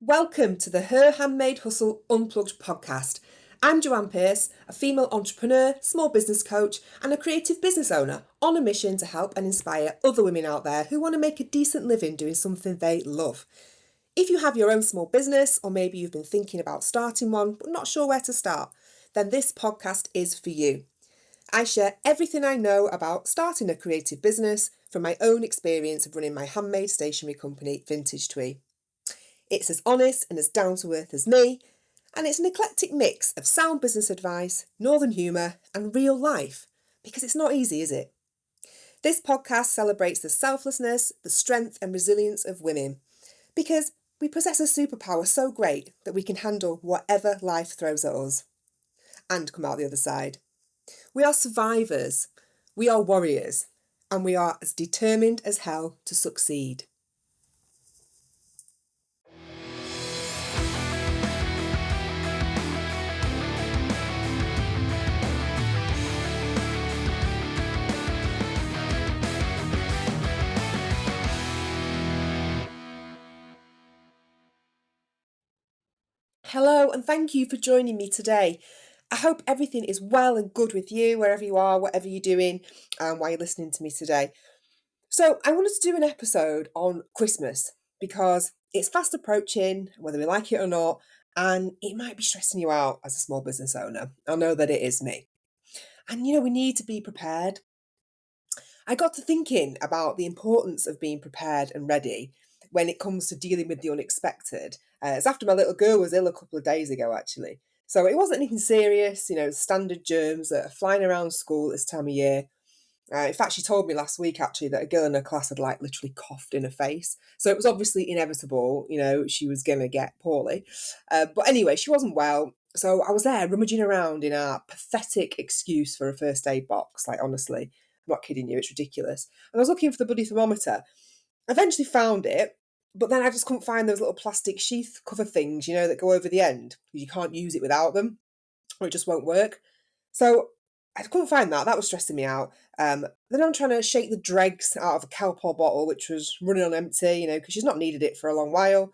Welcome to the Her Handmade Hustle Unplugged podcast. I'm Joanne, a female entrepreneur, small business coach, and a creative business owner on a mission to help and inspire other women out there who want to make a decent living doing something they love. If you have your own small business, or maybe you've been thinking about starting one but not sure where to start, then this podcast is for you. I share everything I know about starting a creative business from my own experience of running my handmade stationery company, Vintage Twee. It's as honest and as down to earth as me, and it's an eclectic mix of sound business advice, northern humour, and real life, because it's not easy, is it? This podcast celebrates the selflessness, the strength, and resilience of women, because we possess a superpower so great that we can handle whatever life throws at us and come out the other side. We are survivors, we are warriors, and we are as determined as hell to succeed. Hello, and thank you for joining me today. I hope everything is well and good with you, wherever you are, whatever you're doing, and while you're listening to me today. So, I wanted to do an episode on Christmas because it's fast approaching, whether we like it or not, and it might be stressing you out as a small business owner. I know that it is me. And we need to be prepared. I got to thinking about the importance of being prepared and ready when it comes to dealing with the unexpected. It's after my little girl was ill a couple of days ago, actually. So it wasn't anything serious, standard germs that are flying around school this time of year. In fact, she told me last week, actually, that a girl in her class had literally coughed in her face. So it was obviously inevitable, she was going to get poorly. But anyway, she wasn't well. So I was there rummaging around in our pathetic excuse for a first aid box. Honestly, I'm not kidding you, it's ridiculous. And I was looking for the bloody thermometer. I eventually found it, but then I just couldn't find those little plastic sheath cover things, that go over the end. You can't use it without them, or it just won't work. So I couldn't find that. That was stressing me out. Then I'm trying to shake the dregs out of a Calpol bottle, which was running on empty, because she's not needed it for a long while.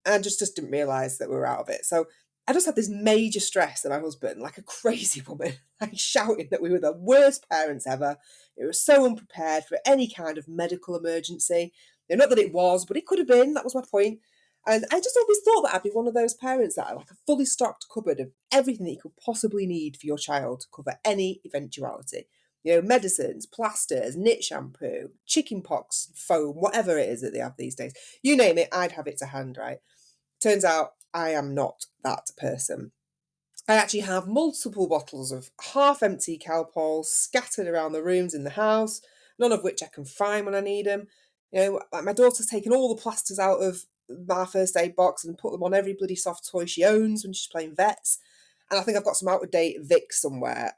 And I just didn't realise that we were out of it. So I just had this major stress at my husband, like a crazy woman, shouting that we were the worst parents ever. It was so unprepared for any kind of medical emergency. Not that it was, but it could have been. That was my point. And I just always thought that I'd be one of those parents that had a fully stocked cupboard of everything that you could possibly need for your child to cover any eventuality. Medicines, plasters, knit shampoo, chickenpox foam, whatever it is that they have these days. You name it, I'd have it to hand, right? Turns out I am not that person. I actually have multiple bottles of half-empty Calpol scattered around the rooms in the house, none of which I can find when I need them. My daughter's taken all the plasters out of my first aid box and put them on every bloody soft toy she owns when she's playing vets. And I think I've got some out-of-date Vicks somewhere,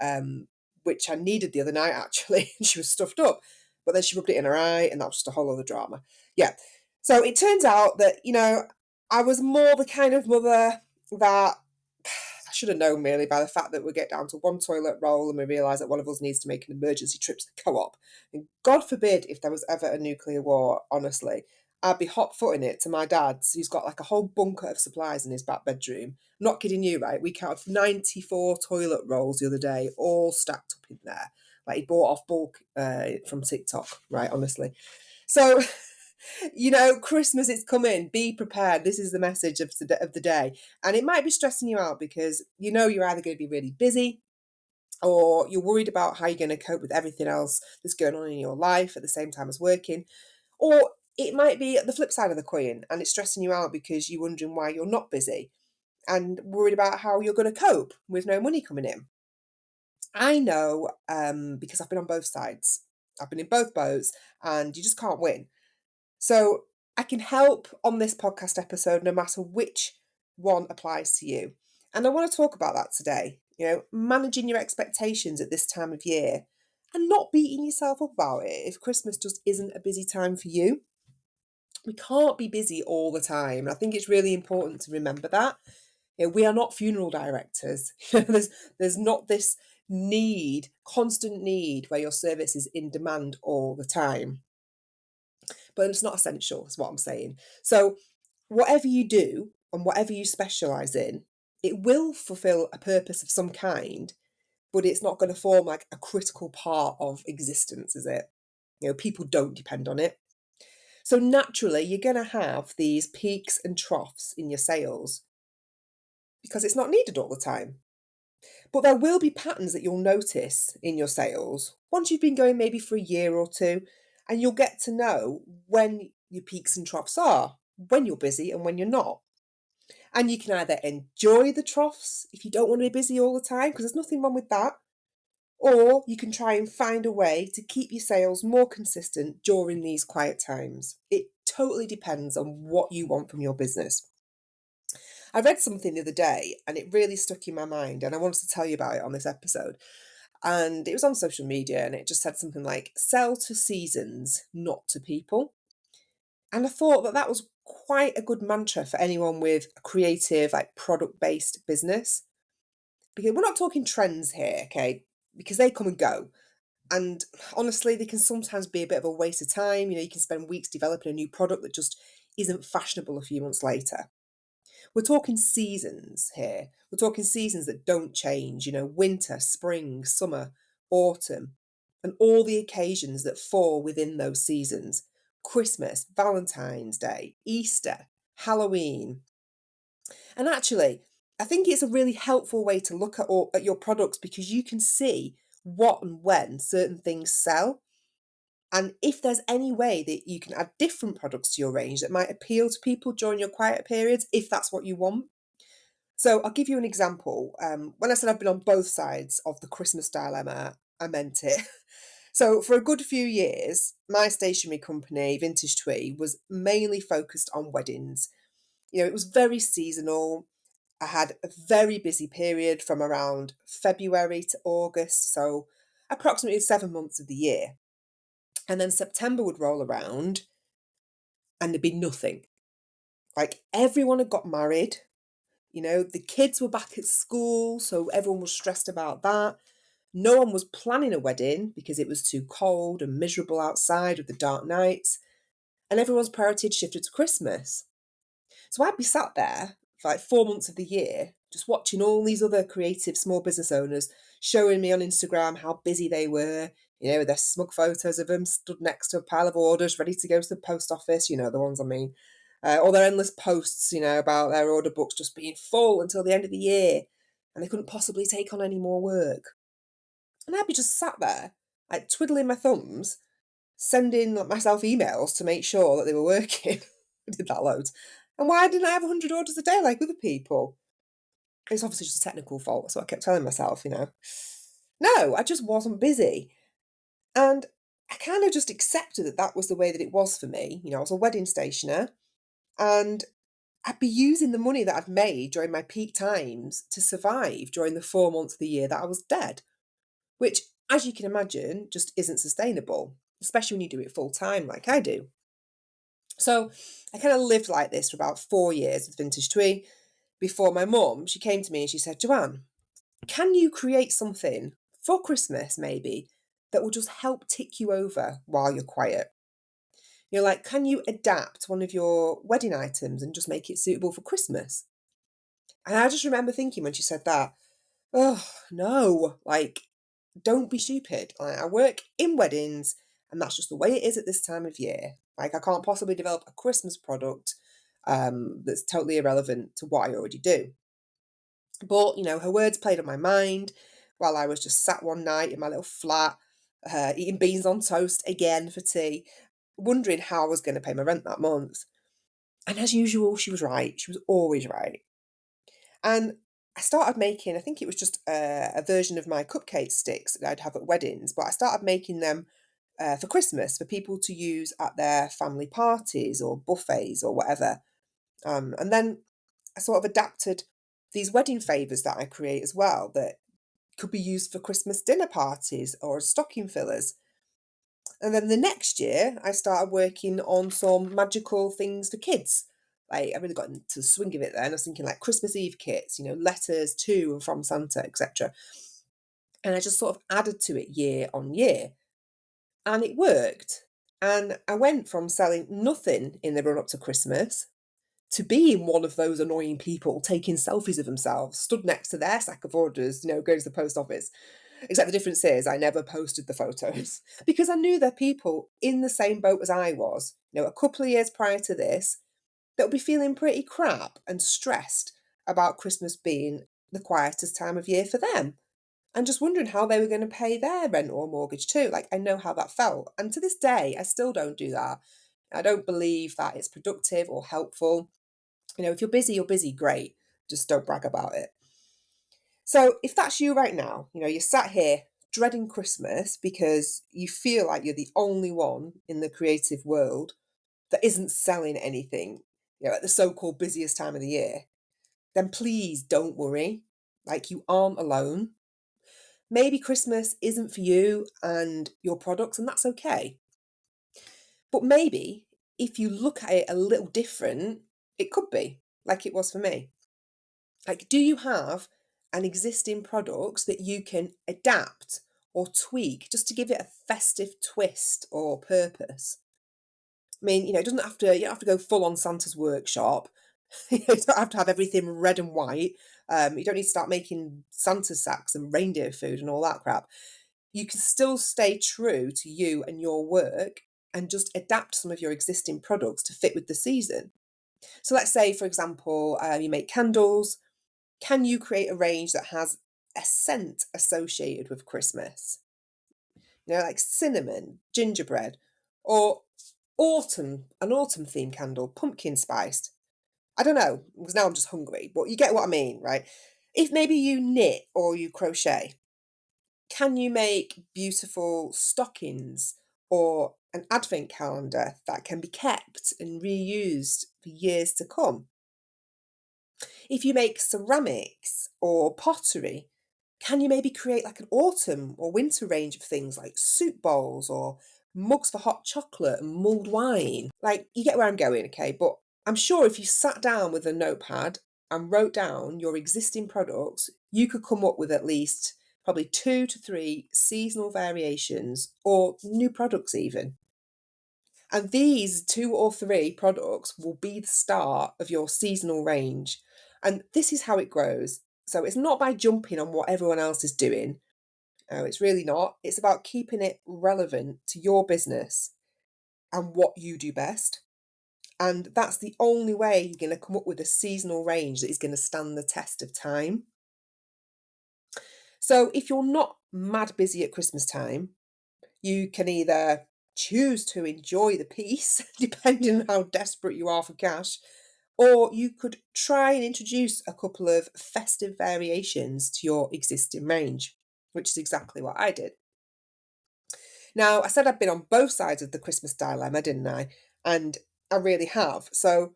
which I needed the other night, actually, and she was stuffed up. But then she rubbed it in her eye, and that was just a whole other drama. Yeah. So it turns out that, I was more the kind of mother that I should have known merely by the fact that we get down to one toilet roll and we realise that one of us needs to make an emergency trip to the co-op. And God forbid if there was ever a nuclear war, honestly, I'd be hot-footing it to my dad's, who's got a whole bunker of supplies in his back bedroom. I'm not kidding you, right? We counted 94 toilet rolls the other day, all stacked up in there. He bought off bulk from TikTok, right, honestly. So Christmas is coming. Be prepared. This is the message of the day. And it might be stressing you out because you're either going to be really busy or you're worried about how you're going to cope with everything else that's going on in your life at the same time as working. Or it might be the flip side of the coin and it's stressing you out because you're wondering why you're not busy and worried about how you're going to cope with no money coming in. I know because I've been on both sides. I've been in both boats and you just can't win. So I can help on this podcast episode no matter which one applies to you. And I want to talk about that today. Managing your expectations at this time of year and not beating yourself up about it if Christmas just isn't a busy time for you. We can't be busy all the time. I think it's really important to remember that. We are not funeral directors. There's not this constant need where your service is in demand all the time. But it's not essential, is what I'm saying. So whatever you do, and whatever you specialise in, it will fulfil a purpose of some kind, but it's not going to form like a critical part of existence, is it? People don't depend on it. So naturally, you're going to have these peaks and troughs in your sales because it's not needed all the time. But there will be patterns that you'll notice in your sales once you've been going maybe for a year or two, and you'll get to know when your peaks and troughs are, when you're busy and when you're not. And you can either enjoy the troughs if you don't want to be busy all the time, because there's nothing wrong with that, or you can try and find a way to keep your sales more consistent during these quiet times. It totally depends on what you want from your business. I read something the other day and it really stuck in my mind, and I wanted to tell you about it on this episode. And it was on social media and it just said something like, sell to seasons, not to people. And I thought that that was quite a good mantra for anyone with a creative, like product based business. Because we're not talking trends here, okay? Because they come and go. And honestly, they can sometimes be a bit of a waste of time. You can spend weeks developing a new product that just isn't fashionable a few months later. We're talking seasons here. We're talking seasons that don't change, winter, spring, summer, autumn, and all the occasions that fall within those seasons. Christmas, Valentine's Day, Easter, Halloween. And actually, I think it's a really helpful way to look at your products because you can see what and when certain things sell. And if there's any way that you can add different products to your range that might appeal to people during your quiet periods, if that's what you want. So I'll give you an example. When I said I've been on both sides of the Christmas dilemma, I meant it. So for a good few years, my stationery company, Vintage Twee, was mainly focused on weddings. It was very seasonal. I had a very busy period from around February to August, so approximately 7 months of the year. And then September would roll around and there'd be nothing. Like everyone had got married, the kids were back at school, so everyone was stressed about that. No one was planning a wedding because it was too cold and miserable outside with the dark nights, and everyone's priority had shifted to Christmas. So I'd be sat there for like 4 months of the year, just watching all these other creative small business owners showing me on Instagram how busy they were, with their smug photos of them stood next to a pile of orders ready to go to the post office, the ones I mean. Or their endless posts, about their order books just being full until the end of the year and they couldn't possibly take on any more work. And I'd be just sat there, like twiddling my thumbs, sending myself emails to make sure that they were working. I did that loads. And why didn't I have 100 orders a day like other people? It's obviously just a technical fault, so I kept telling myself, no, I just wasn't busy. And I kind of just accepted that that was the way that it was for me. I was a wedding stationer and I'd be using the money that I'd made during my peak times to survive during the 4 months of the year that I was dead, which, as you can imagine, just isn't sustainable, especially when you do it full time like I do. So I kind of lived like this for about 4 years with Vintage Twee before my mum, she came to me and she said, Joanne, can you create something for Christmas maybe that will just help tick you over while you're quiet? Like, can you adapt one of your wedding items and just make it suitable for Christmas? And I just remember thinking when she said that, oh, no, like, don't be stupid. Like, I work in weddings and that's just the way it is at this time of year. Like, I can't possibly develop a Christmas product that's totally irrelevant to what I already do. But, her words played on my mind while I was just sat one night in my little flat, eating beans on toast again for tea, wondering how I was going to pay my rent that month. And as usual, she was right. She was always right. And I started making, I think it was just a version of my cupcake sticks that I'd have at weddings, but I started making them for Christmas for people to use at their family parties or buffets or whatever. And then I sort of adapted these wedding favours that I create as well that could be used for Christmas dinner parties or as stocking fillers. And then the next year, I started working on some magical things for kids. Like, I really got into the swing of it then. I was thinking like Christmas Eve kits, letters to and from Santa, etc. And I just sort of added to it year on year. And it worked. And I went from selling nothing in the run up to Christmas to being one of those annoying people taking selfies of themselves, stood next to their sack of orders, going to the post office. Except the difference is I never posted the photos because I knew there are people in the same boat as I was, a couple of years prior to this, that would be feeling pretty crap and stressed about Christmas being the quietest time of year for them. And just wondering how they were going to pay their rent or mortgage too. Like, I know how that felt. And to this day, I still don't do that. I don't believe that it's productive or helpful. If you're busy, you're busy, great. Just don't brag about it. So if that's you right now, you're sat here dreading Christmas because you feel like you're the only one in the creative world that isn't selling anything, at the so-called busiest time of the year, then please don't worry. Like, you aren't alone. Maybe Christmas isn't for you and your products, and that's okay. But maybe if you look at it a little different, it could be like it was for me. Like, do you have an existing product that you can adapt or tweak just to give it a festive twist or purpose? I mean, it doesn't have to, you don't have to go full on Santa's workshop. You don't have to have everything red and white. You don't need to start making Santa sacks and reindeer food and all that crap. You can still stay true to you and your work and just adapt some of your existing products to fit with the season. So let's say, for example, you make candles. Can you create a range that has a scent associated with Christmas? Like cinnamon, gingerbread, or an autumn themed candle, pumpkin spiced. I don't know, because now I'm just hungry, but you get what I mean, right? If maybe you knit or you crochet, can you make beautiful stockings or an advent calendar that can be kept and reused for years to come? If you make ceramics or pottery, can you maybe create like an autumn or winter range of things like soup bowls or mugs for hot chocolate and mulled wine? Like, you get where I'm going, okay? But I'm sure if you sat down with a notepad and wrote down your existing products, you could come up with at least probably 2 to 3 seasonal variations or new products even. And these 2 or 3 products will be the start of your seasonal range. And this is how it grows. So it's not by jumping on what everyone else is doing. No, it's really not. It's about keeping it relevant to your business and what you do best. And that's the only way you're going to come up with a seasonal range that is going to stand the test of time. So if you're not mad busy at Christmas time, you can either choose to enjoy the peace, depending on how desperate you are for cash, or you could try and introduce a couple of festive variations to your existing range, which is exactly what I did. Now, I said I've been on both sides of the Christmas dilemma, didn't I? And I really have. So,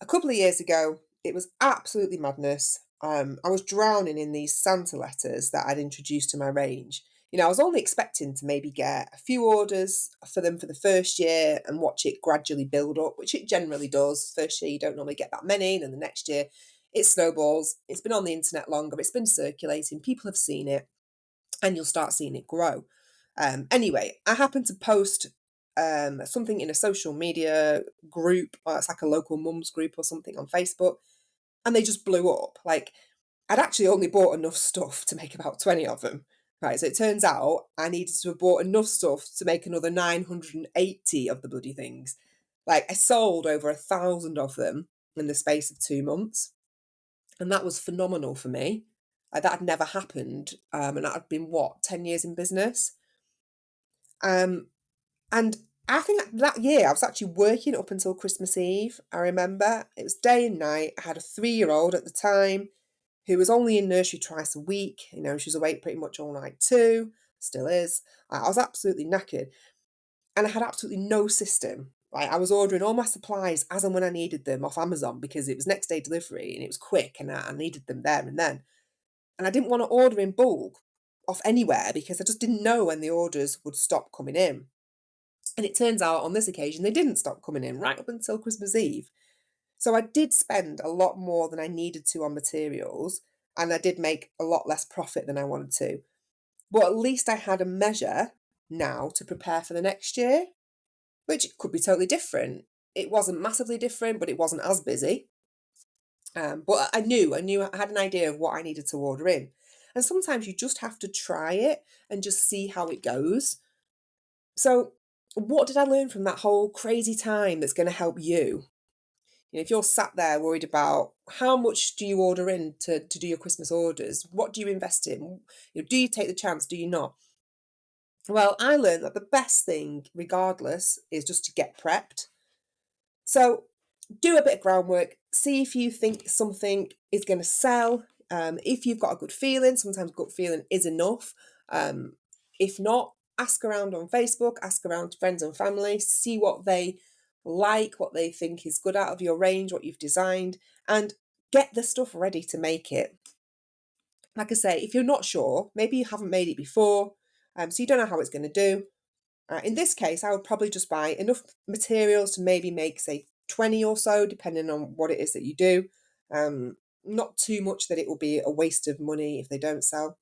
a couple of years ago, it was absolutely madness. I was drowning in these Santa letters that I'd introduced to my range. I was only expecting to maybe get a few orders for them for the first year and watch it gradually build up, which it generally does. First year, you don't normally get that many, and then the next year, it snowballs. It's been on the internet longer, it's been circulating, people have seen it, and you'll start seeing it grow. Anyway, I happened to post something in a social media group, it's like a local mums group or something on Facebook, and they just blew up. Like, I'd actually only bought enough stuff to make about 20 of them. Right, so it turns out I needed to have bought enough stuff to make another 980 of the bloody things. Like, I sold over 1,000 of them in the space of 2 months. And that was phenomenal for me. Like, that had never happened. And that had been, what, 10 years in business? Um, and I think that year I was actually working up until Christmas Eve. I remember it was day and night. I had a 3-year-old at the time who was only in nursery twice a week. She was awake pretty much all night too, still is. I was absolutely knackered. And I had absolutely no system. Like, I was ordering all my supplies as and when I needed them off Amazon because it was next day delivery and it was quick and I needed them there and then. And I didn't want to order in bulk off anywhere because I just didn't know when the orders would stop coming in. And it turns out on this occasion, they didn't stop coming in right up until Christmas Eve. So I did spend a lot more than I needed to on materials, and I did make a lot less profit than I wanted to. But at least I had a measure now to prepare for the next year, which could be totally different. It wasn't massively different, but it wasn't as busy. But I knew I had an idea of what I needed to order in. And sometimes you just have to try it and just see how it goes. So, what did I learn from that whole crazy time that's going to help you? If you're sat there worried about how much do you order in to do your Christmas orders, what do you invest in? Do you take the chance? Do you not? Well, I learned that the best thing, regardless, is just to get prepped. So do a bit of groundwork, see if you think something is going to sell. If you've got a good feeling, sometimes gut feeling is enough. If not, ask around on Facebook, ask around to friends and family, see what they like, what they think is good out of your range, what you've designed, and get the stuff ready to make it. Like I say, if you're not sure, maybe you haven't made it before, so you don't know how it's going to do. In this case, I would probably just buy enough materials to maybe make, say, 20 or so, depending on what it is that you do. Not too much that it will be a waste of money if they don't sell.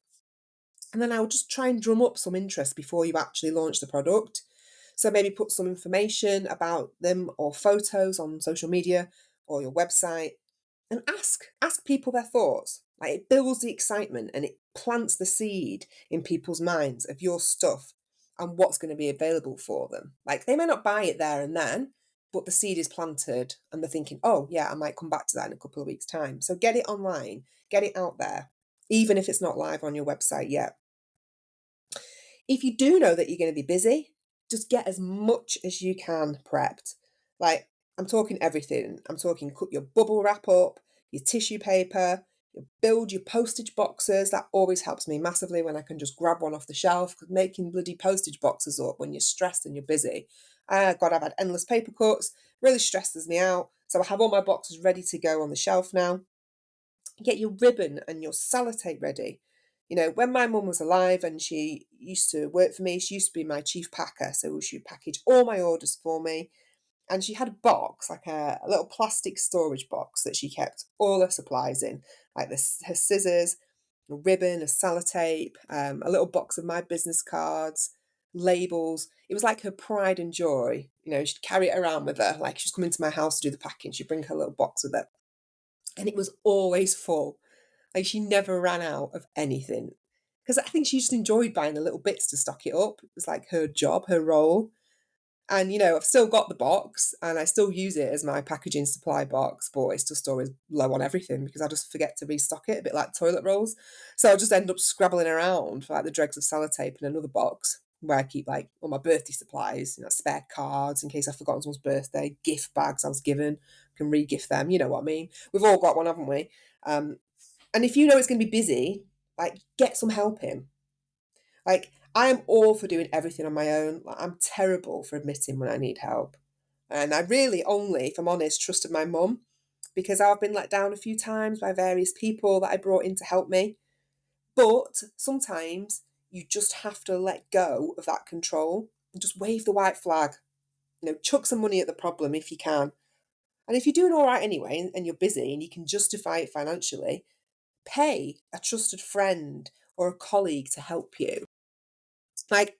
And then I would just try and drum up some interest before you actually launch the product. So maybe put some information about them or photos on social media or your website and ask people their thoughts. Like, it builds the excitement and it plants the seed in people's minds of your stuff and what's going to be available for them. Like, they may not buy it there and then, but the seed is planted and they're thinking, oh yeah, I might come back to that in a couple of weeks' time. So get it online, get it out there, even if it's not live on your website yet. If you do know that you're going to be busy, just get as much as you can prepped. Like, I'm talking everything. I'm talking cut your bubble wrap up, your tissue paper, you build your postage boxes. That always helps me massively when I can just grab one off the shelf, because making bloody postage boxes up when you're stressed and you're busy. God, I've had endless paper cuts, really stresses me out. So I have all my boxes ready to go on the shelf now. Get your ribbon and your sellotape ready. When my mum was alive and she used to work for me, she used to be my chief packer. So she would package all my orders for me. And she had a box, like a little plastic storage box that she kept all her supplies in, like her scissors, a ribbon, a sellotape, a little box of my business cards, labels. It was like her pride and joy. She'd carry it around with her. Like, she's coming to my house to do the packing, she'd bring her little box with her. And it was always full. Like, she never ran out of anything. Because I think she just enjoyed buying the little bits to stock it up. It was like her job, her role. And, I've still got the box and I still use it as my packaging supply box, but it's just always low on everything because I just forget to restock it, a bit like toilet rolls. So I'll just end up scrabbling around for like the dregs of sellotape in another box where I keep like all my birthday supplies, spare cards in case I've forgotten someone's birthday, gift bags I was given, can re-gift them, you know what I mean? We've all got one, haven't we? And if you know it's going to be busy, like, get some help in. Like, I am all for doing everything on my own. Like, I'm terrible for admitting when I need help. And I really only, if I'm honest, trusted my mum, because I've been let down a few times by various people that I brought in to help me. But sometimes you just have to let go of that control and just wave the white flag. Chuck some money at the problem if you can. And if you're doing all right anyway and you're busy and you can justify it financially, pay a trusted friend or a colleague to help you. Like,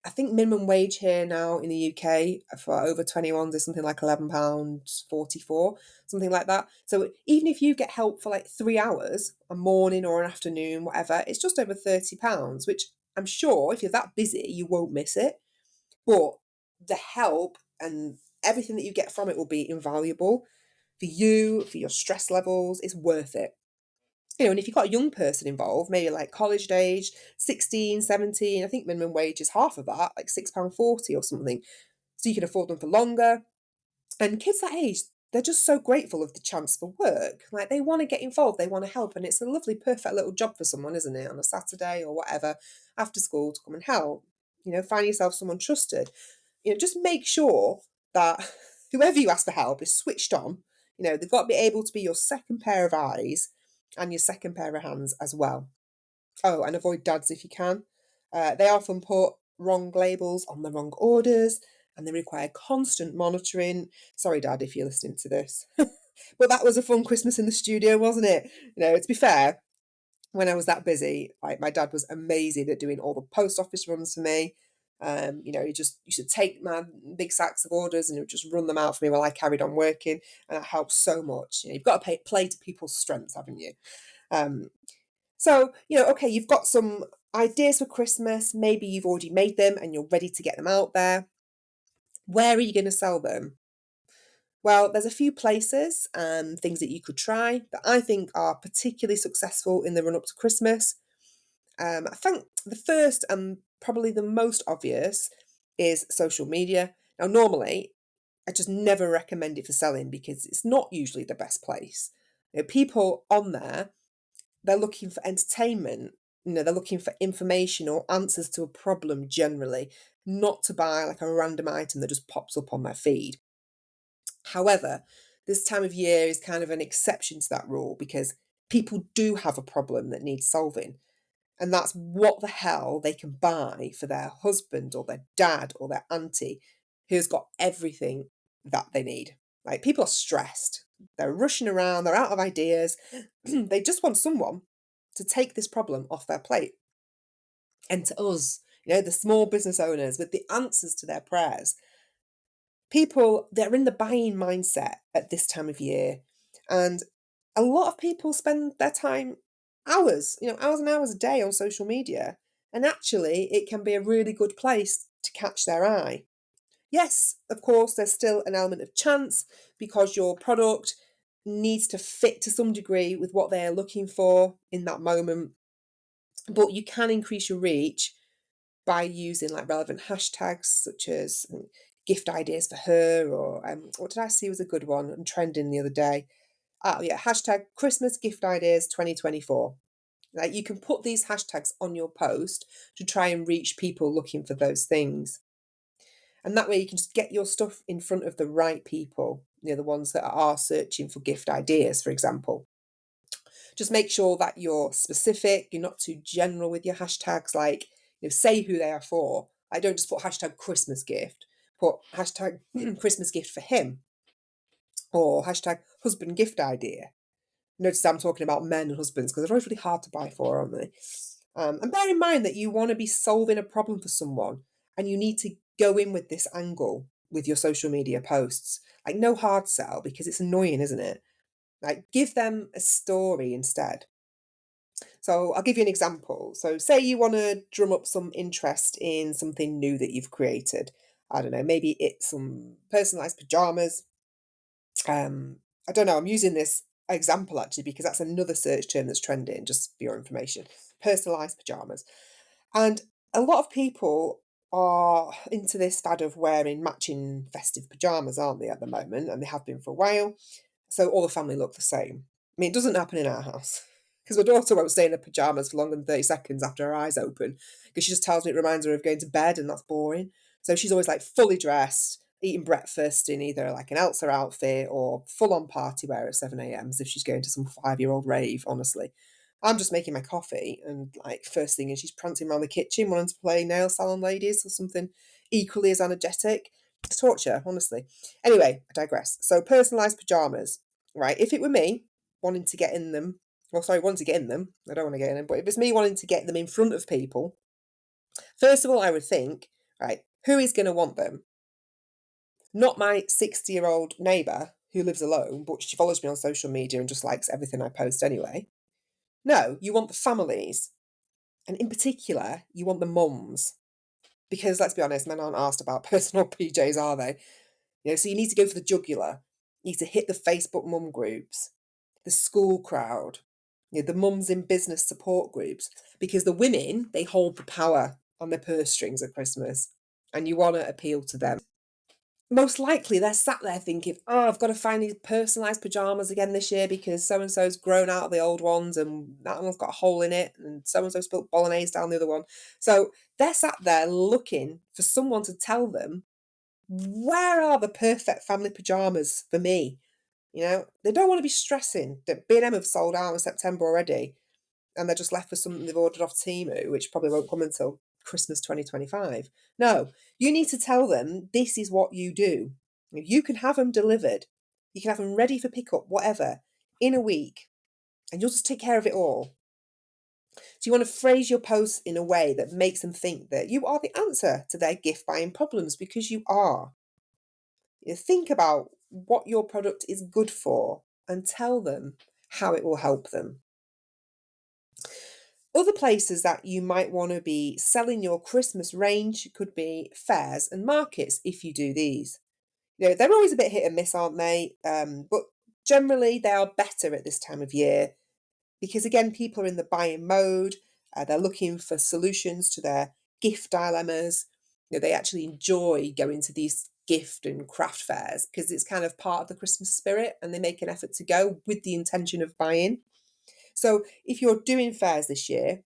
I think minimum wage here now in the UK for over 21s is something like £11.44, something like that. So even if you get help for like 3 hours, a morning or an afternoon, whatever, it's just over £30, which I'm sure if you're that busy, you won't miss it. But the help and everything that you get from it will be invaluable for you, for your stress levels. It's worth it. And if you've got a young person involved, maybe like college age, 16, 17, I think minimum wage is half of that, like £6.40 or something. So you can afford them for longer. And kids that age, they're just so grateful of the chance for work. Like, they want to get involved, they want to help. And it's a lovely, perfect little job for someone, isn't it? On a Saturday or whatever, after school, to come and help. Find yourself someone trusted. Just make sure that whoever you ask for help is switched on. They've got to be able to be your second pair of eyes and your second pair of hands as well. Oh, and avoid dads if you can. They often put wrong labels on the wrong orders and they require constant monitoring. Sorry, Dad, if you're listening to this. But that was a fun Christmas in the studio, wasn't it? To be fair, when I was that busy, like, my dad was amazing at doing all the post office runs for me. You should take my big sacks of orders and it would just run them out for me while I carried on working, and that helps so much. You've got to play to people's strengths, haven't you? Um, okay, you've got some ideas for Christmas. Maybe you've already made them and you're ready to get them out there. Where are you going to sell them? Well, there's a few places and things that you could try that I think are particularly successful in the run up to Christmas. I think the first and probably the most obvious is social media. Now, normally, I just never recommend it for selling because it's not usually the best place. People on there, they're looking for entertainment. They're looking for information or answers to a problem generally, not to buy like a random item that just pops up on their feed. However, this time of year is kind of an exception to that rule because people do have a problem that needs solving. And that's what the hell they can buy for their husband or their dad or their auntie who's got everything that they need. Like, people are stressed. They're rushing around, they're out of ideas. They just want someone to take this problem off their plate. And to us, the small business owners with the answers to their prayers, people, they're in the buying mindset at this time of year. And a lot of people spend their time hours and hours a day on social media. And actually, it can be a really good place to catch their eye. Yes, of course, there's still an element of chance because your product needs to fit to some degree with what they're looking for in that moment. But you can increase your reach by using like relevant hashtags such as gift ideas for her, or what did I see was a good one and trending the other day? Oh yeah, hashtag Christmas gift ideas 2024. Like, you can put these hashtags on your post to try and reach people looking for those things. And that way you can just get your stuff in front of the right people, the ones that are searching for gift ideas, for example. Just make sure that you're specific, you're not too general with your hashtags, like, say who they are for. I don't just put hashtag Christmas gift, put hashtag Christmas gift for him, or hashtag husband gift idea. Notice I'm talking about men and husbands because they're always really hard to buy for, aren't they? And bear in mind that you want to be solving a problem for someone, and you need to go in with this angle with your social media posts. Like, no hard sell, because it's annoying, isn't it? Like, give them a story instead. So I'll give you an example. So say you want to drum up some interest in something new that you've created. I don't know, maybe it's some personalized pajamas. I don't know, I'm using this example actually because that's another search term that's trending, just for your information. Personalized pajamas. And a lot of people are into this fad of wearing matching festive pajamas, aren't they, at the moment? And they have been for a while. So all the family look the same. I mean, it doesn't happen in our house because my daughter won't stay in her pajamas for longer than 30 seconds after her eyes open because she just tells me it reminds her of going to bed, and that's boring. So she's always like fully dressed, eating breakfast in either like an Elsa outfit or full on party wear at 7 a.m. as if she's going to some 5-year-old rave, honestly. I'm just making my coffee, and like first thing is she's prancing around the kitchen wanting to play nail salon ladies or something equally as energetic. It's torture, honestly. Anyway, I digress. So personalised pyjamas, right? If it were me wanting to get in them, wanting to get in them, I don't want to get in them, but if it's me wanting to get them in front of people, first of all, I would think, right, who is going to want them? Not my 60-year-old neighbour who lives alone, but she follows me on social media and just likes everything I post anyway. No, you want the families. And in particular, you want the mums. Because let's be honest, men aren't asked about personal PJs, are they? So you need to go for the jugular. You need to hit the Facebook mum groups, the school crowd, the mums in business support groups. Because the women, they hold the power on their purse strings at Christmas. And you want to appeal to them. Most likely they're sat there thinking, oh, I've got to find these personalised pyjamas again this year because so-and-so's grown out of the old ones and that one's got a hole in it and so-and-so spilled bolognese down the other one. So they're sat there looking for someone to tell them, where are the perfect family pyjamas for me? They don't want to be stressing that B&M have sold out in September already and they're just left with something they've ordered off Temu, which probably won't come until Christmas 2025. No, you need to tell them this is what you do. You can have them delivered. You can have them ready for pickup, whatever, in a week, and you'll just take care of it all. So you want to phrase your posts in a way that makes them think that you are the answer to their gift buying problems, because you are. Think about what your product is good for and tell them how it will help them. Other places that you might want to be selling your Christmas range could be fairs and markets if you do these. They're always a bit hit and miss, aren't they? But generally, they are better at this time of year because, again, people are in the buying mode. They're looking for solutions to their gift dilemmas. They actually enjoy going to these gift and craft fairs because it's kind of part of the Christmas spirit, and they make an effort to go with the intention of buying. So if you're doing fairs this year,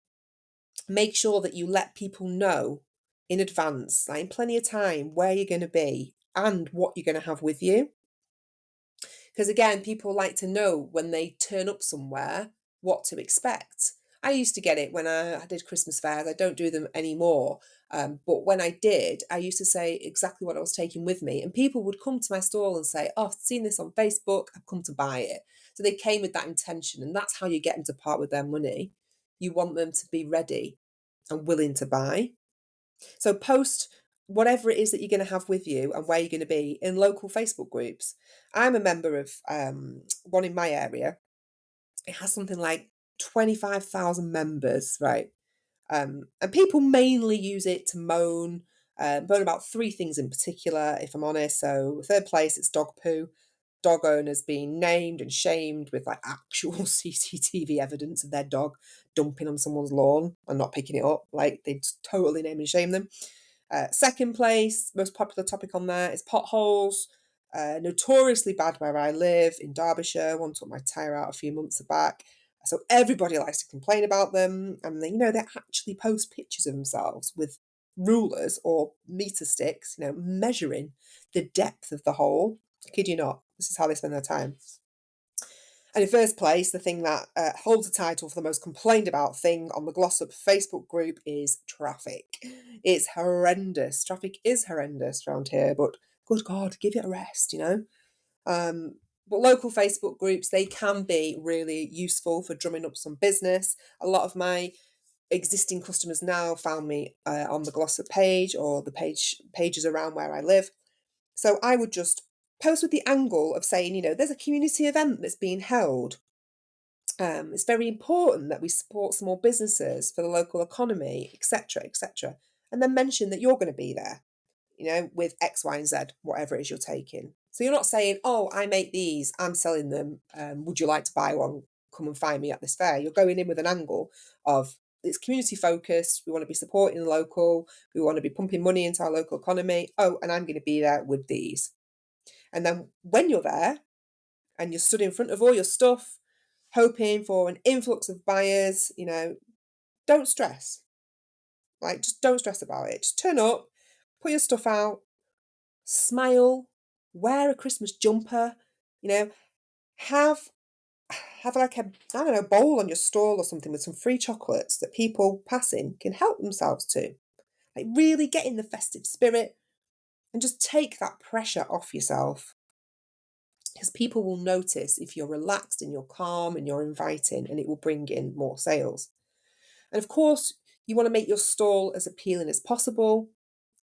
make sure that you let people know in advance, like in plenty of time, where you're going to be and what you're going to have with you. Because again, people like to know when they turn up somewhere what to expect. I used to get it when I did Christmas fairs. I don't do them anymore. But when I did, I used to say exactly what I was taking with me. And people would come to my stall and say, "Oh, I've seen this on Facebook. I've come to buy it." So they came with that intention. And that's how you get them to part with their money. You want them to be ready and willing to buy. So post whatever it is that you're going to have with you and where you're going to be in local Facebook groups. I'm a member of one in my area. It has something like 25,000 members, right? And people mainly use it to moan about three things in particular, if I'm honest. So third place, it's dog poo. Dog owners being named and shamed with like actual CCTV evidence of their dog dumping on someone's lawn and not picking it up. Like they totally name and shame them. Second place, most popular topic on there is potholes. Notoriously bad where I live in Derbyshire. One took my tyre out a few months back. So everybody likes to complain about them. And they actually post pictures of themselves with rulers or meter sticks, measuring the depth of the hole. I kid you not. This is how they spend their time. And in first place, the thing that holds the title for the most complained about thing on the Glossop Facebook group is traffic. It's horrendous. Traffic is horrendous around here, but good God, give it a rest. But local Facebook groups, they can be really useful for drumming up some business. A lot of my existing customers now found me on the Glossop page or the pages around where I live. So I would just post with the angle of saying, there's a community event that's being held. It's very important that we support small businesses for the local economy, etc., etc. And then mention that you're going to be there, with X, Y, and Z, whatever it is you're taking. So you're not saying, "Oh, I make these, I'm selling them. Would you like to buy one? Come and find me at this fair." You're going in with an angle of it's community focused. We want to be supporting the local. We want to be pumping money into our local economy. Oh, and I'm going to be there with these. And then when you're there and you're stood in front of all your stuff, hoping for an influx of buyers, don't stress. Like, just don't stress about it. Just turn up, put your stuff out, smile, wear a Christmas jumper, you know, have like a, I don't know, bowl on your stall or something with some free chocolates that people passing can help themselves to. Like, really get in the festive spirit and just take that pressure off yourself. Because people will notice if you're relaxed and you're calm and you're inviting, and it will bring in more sales. And of course, you want to make your stall as appealing as possible,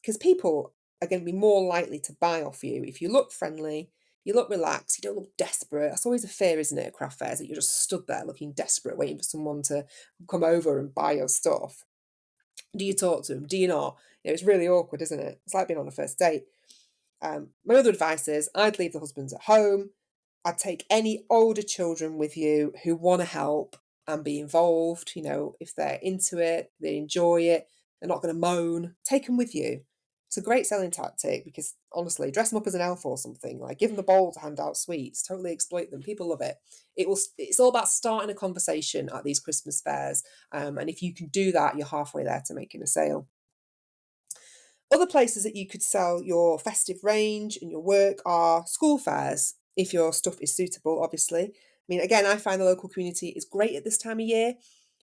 because people are going to be more likely to buy off you if you look friendly, you look relaxed, you don't look desperate. That's always a fear, isn't it, at craft fairs, that you're just stood there looking desperate, waiting for someone to come over and buy your stuff. Do you talk to them? Do you not? It's really awkward, isn't it? It's like being on a first date. My other advice is I'd leave the husbands at home. I'd take any older children with you who want to help and be involved. If they're into it, they enjoy it, they're not going to moan, take them with you. It's a great selling tactic because, honestly, dress them up as an elf or something. Like, give them the bowl to hand out sweets, totally exploit them. People love it. It's all about starting a conversation at these Christmas fairs. And if you can do that, you're halfway there to making a sale. Other places that you could sell your festive range and your work are school fairs, if your stuff is suitable, obviously. I mean, again, I find the local community is great at this time of year.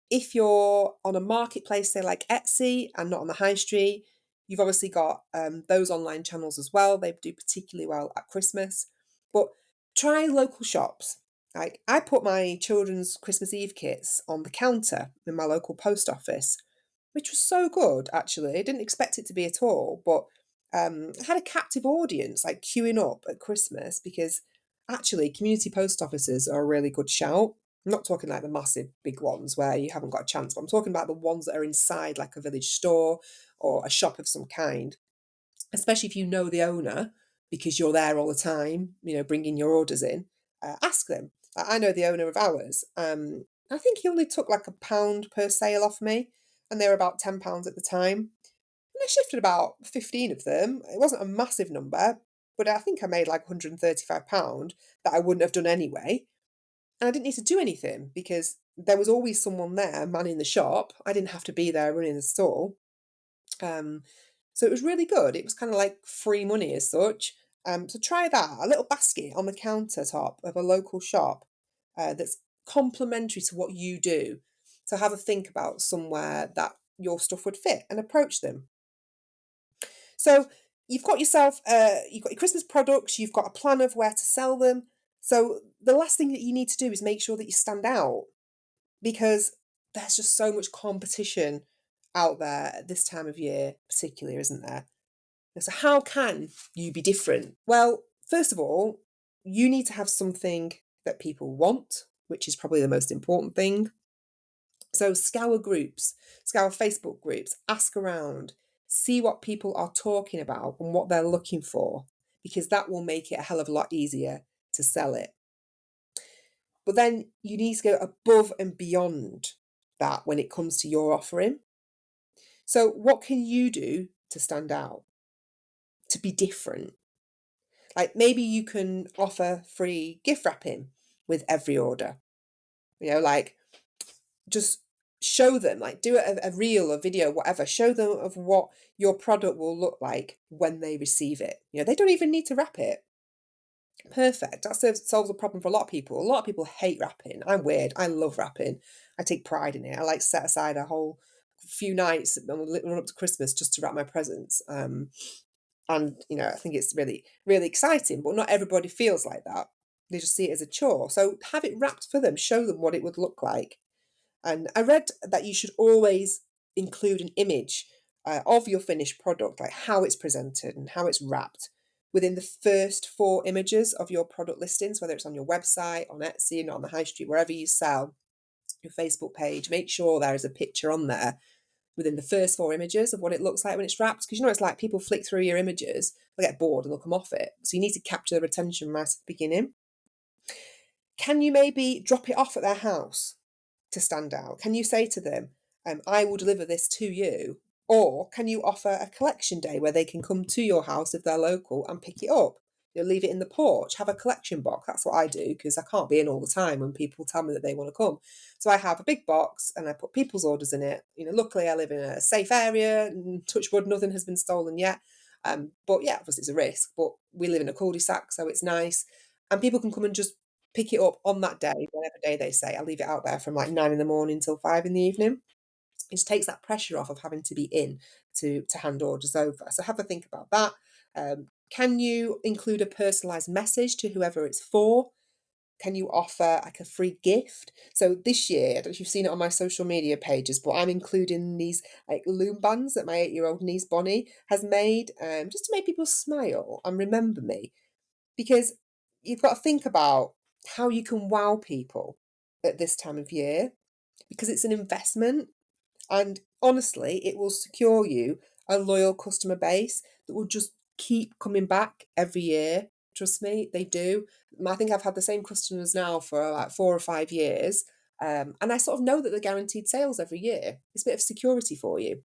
If you're on a marketplace, say like Etsy, and not on the high street, you've obviously got those online channels as well. They do particularly well at Christmas. But try local shops. Like, I put my children's Christmas Eve kits on the counter in my local post office, which was so good, actually. I didn't expect it to be at all, but I had a captive audience, like, queuing up at Christmas because actually community post offices are a really good shout. I'm not talking like the massive big ones where you haven't got a chance, but I'm talking about the ones that are inside like a village store or a shop of some kind, especially if you know the owner because you're there all the time, bringing your orders in. Ask them. I know the owner of ours. I think he only took like £1 per sale off me, and they were about £10 at the time. And I shifted about 15 of them. It wasn't a massive number, but I think I made like £135 that I wouldn't have done anyway. And I didn't need to do anything because there was always someone there manning the shop. I didn't have to be there running the store. Um, so it was really good. It was kind of like free money as such. So try that. A little basket on the countertop of a local shop that's complementary to what you do. So have a think about somewhere that your stuff would fit and approach them. So you've got your Christmas products, you've got a plan of where to sell them. So the last thing that you need to do is make sure that you stand out because there's just so much competition out there at this time of year, particularly, isn't there? And so, how can you be different? Well, first of all, you need to have something that people want, which is probably the most important thing. So, scour Facebook groups, ask around, see what people are talking about and what they're looking for, because that will make it a hell of a lot easier to sell it. But then you need to go above and beyond that when it comes to your offering. So, what can you do to stand out, to be different? Like maybe you can offer free gift wrapping with every order, like just show them, like do a reel, a video, whatever, show them of what your product will look like when they receive it. They don't even need to wrap it. Perfect. That solves a problem for a lot of people. A lot of people hate wrapping. I'm weird. I love wrapping. I take pride in it. I like set aside a whole few nights run up to Christmas just to wrap my presents. And I think it's really, really exciting. But not everybody feels like that. They just see it as a chore. So have it wrapped for them. Show them what it would look like. And I read that you should always include an image of your finished product, like how it's presented and how it's wrapped within the first 4 images of your product listings, whether it's on your website, on Etsy, not on the high street, wherever you sell, your Facebook page. Make sure there is a picture on there within the first 4 images of what it looks like when it's wrapped. Because it's like people flick through your images, they'll get bored and they'll come off it. So you need to capture their attention right at the beginning. Can you maybe drop it off at their house to stand out? Can you say to them, I will deliver this to you? Or can you offer a collection day where they can come to your house if they're local and pick it up? Leave it in the porch, have a collection box. That's what I do because I can't be in all the time when people tell me that they want to come. So I have a big box and I put people's orders in it. Luckily I live in a safe area and touch wood, nothing has been stolen yet. But yeah, obviously it's a risk, but we live in a cul-de-sac, so it's nice. And people can come and just pick it up on that day, whatever day they say. I leave it out there from like 9 in the morning till 5 in the evening. It just takes that pressure off of having to be in to hand orders over. So have a think about that. Can you include a personalised message to whoever it's for? Can you offer like a free gift? So this year, I don't know if you've seen it on my social media pages, but I'm including these like loom bands that my 8-year-old niece Bonnie has made, just to make people smile and remember me. Because you've got to think about how you can wow people at this time of year, because it's an investment. And honestly, it will secure you a loyal customer base that will just keep coming back every year. Trust me, they do. I think I've had the same customers now for like 4 or 5 years. And I sort of know that they're guaranteed sales every year. It's a bit of security for you.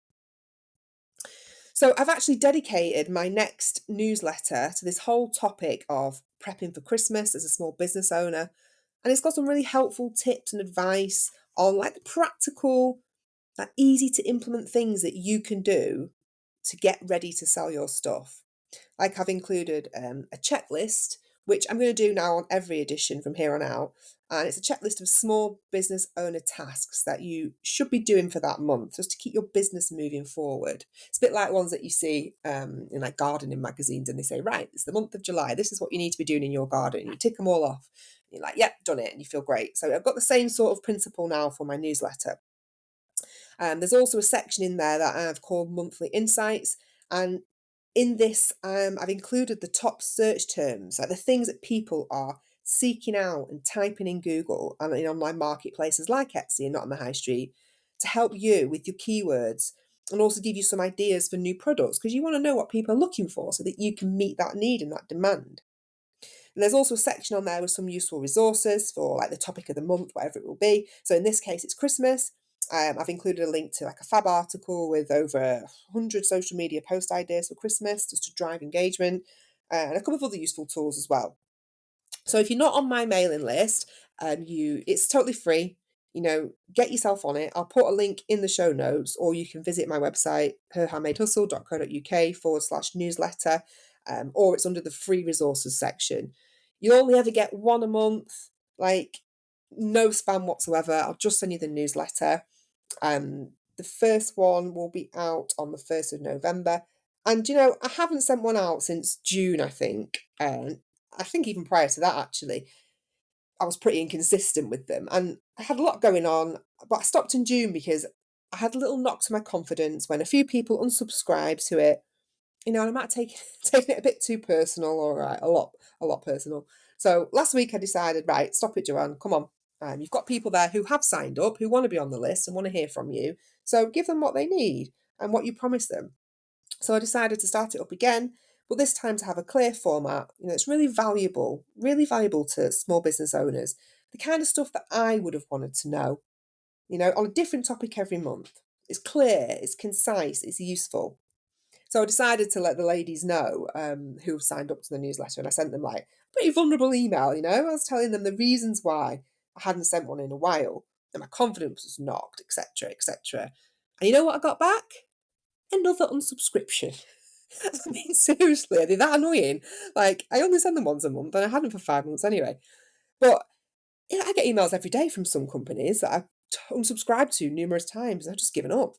So I've actually dedicated my next newsletter to this whole topic of prepping for Christmas as a small business owner. And it's got some really helpful tips and advice on like the practical, like easy to implement things that you can do to get ready to sell your stuff. Like I've included a checklist, which I'm going to do now on every edition from here on out. And it's a checklist of small business owner tasks that you should be doing for that month, just to keep your business moving forward. It's a bit like ones that you see in like gardening magazines, and they say, right, it's the month of July. This is what you need to be doing in your garden. You tick them all off. You're like, yep, done it, and you feel great. So I've got the same sort of principle now for my newsletter. There's also a section in there that I've called Monthly Insights. And in this, I've included the top search terms, like the things that people are seeking out and typing in Google and in online marketplaces like Etsy and not on the high street, to help you with your keywords and also give you some ideas for new products, because you want to know what people are looking for so that you can meet that need and that demand. And there's also a section on there with some useful resources for like the topic of the month, whatever it will be. So in this case, it's Christmas. I've included a link to like a fab article with over 100 social media post ideas for Christmas, just to drive engagement, and a couple of other useful tools as well. So if you're not on my mailing list, it's totally free. Get yourself on it. I'll put a link in the show notes, or you can visit my website, herhandmadehustle.co.uk/newsletter, or it's under the free resources section. You'll only ever get one a month, like no spam whatsoever. I'll just send you the newsletter. The first one will be out on the 1st of November. And, I haven't sent one out since June, I think. I think even prior to that, actually, I was pretty inconsistent with them. And I had a lot going on, but I stopped in June because I had a little knock to my confidence when a few people unsubscribed to it. And I might take taking it a bit too personal, or a lot personal. So last week I decided, right, stop it, Joanne. Come on. You've got people there who have signed up, who want to be on the list and want to hear from you. So give them what they need and what you promised them. So I decided to start it up again, but this time to have a clear format. It's really valuable to small business owners. The kind of stuff that I would have wanted to know, on a different topic every month. It's clear, it's concise, it's useful. So I decided to let the ladies know who signed up to the newsletter, and I sent them like a pretty vulnerable email. I was telling them the reasons why I hadn't sent one in a while, and my confidence was knocked, etc., etc. And you know what I got back? Another unsubscription. I mean, seriously, are they that annoying? Like, I only send them once a month, and I had them for 5 months anyway. But I get emails every day from some companies that I've unsubscribed to numerous times. I've just given up.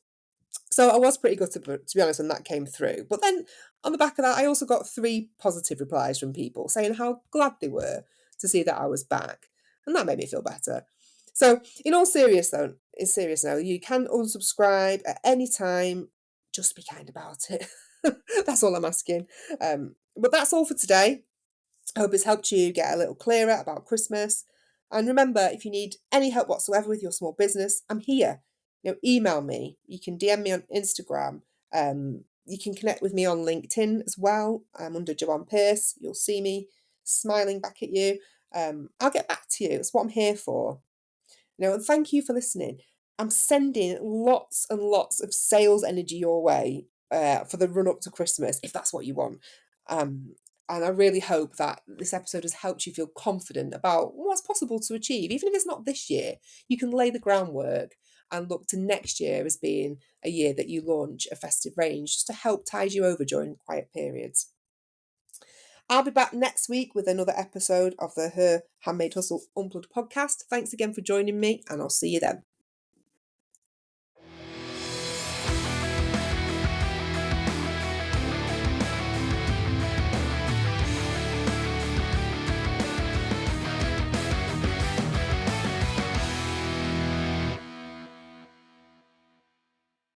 So I was pretty gutted, to be honest, when that came through. But then on the back of that, I also got 3 positive replies from people saying how glad they were to see that I was back. And that made me feel better. So in serious now, you can unsubscribe at any time. Just be kind about it. That's all I'm asking. But that's all for today. I hope it's helped you get a little clearer about Christmas. And remember, if you need any help whatsoever with your small business, I'm here. Email me. You can DM me on Instagram. You can connect with me on LinkedIn as well. I'm under Joanne Pierce. You'll see me smiling back at you. I'll get back to you. That's what I'm here for. And thank you for listening. I'm sending lots and lots of sales energy your way for the run up to Christmas, if that's what you want. And I really hope that this episode has helped you feel confident about what's possible to achieve. Even if it's not this year, you can lay the groundwork and look to next year as being a year that you launch a festive range, just to help tide you over during quiet periods. I'll be back next week with another episode of the Her Handmade Hustle Unplugged podcast. Thanks again for joining me, and I'll see you then.